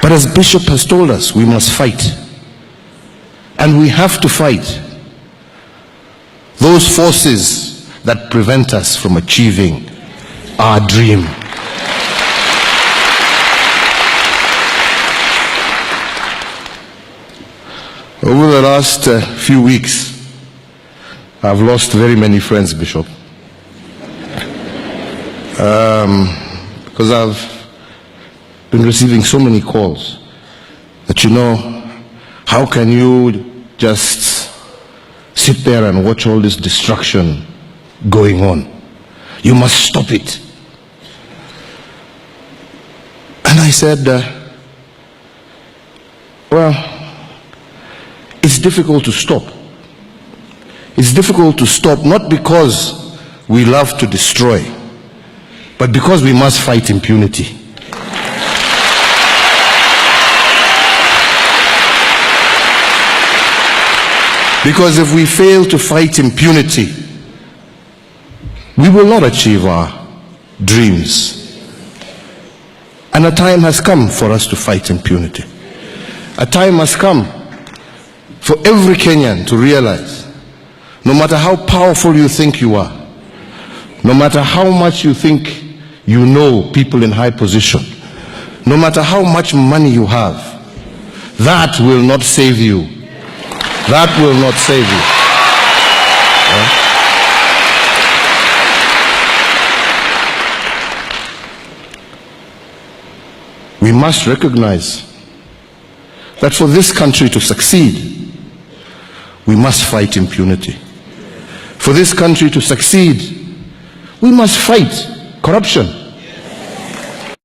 But as Bishop has told us, we must fight. And we have to fight those forces that prevent us from achieving our dream. Over the last few weeks, I've lost very many friends, Bishop. Because I've been receiving so many calls that, you know, how can you just sit there and watch all this destruction going on? You must stop it. And I said, well, it's difficult to stop. It's difficult to stop not because we love to destroy, but because we must fight impunity. Because if we fail to fight impunity, we will not achieve our dreams. And a time has come for us to fight impunity. A time has come for every Kenyan to realize, no matter how powerful you think you are, no matter how much you think you know people in high position, no matter how much money you have, that will not save you. That will not save you. We must recognize that for this country to succeed, we must fight impunity. For this country to succeed, we must fight corruption.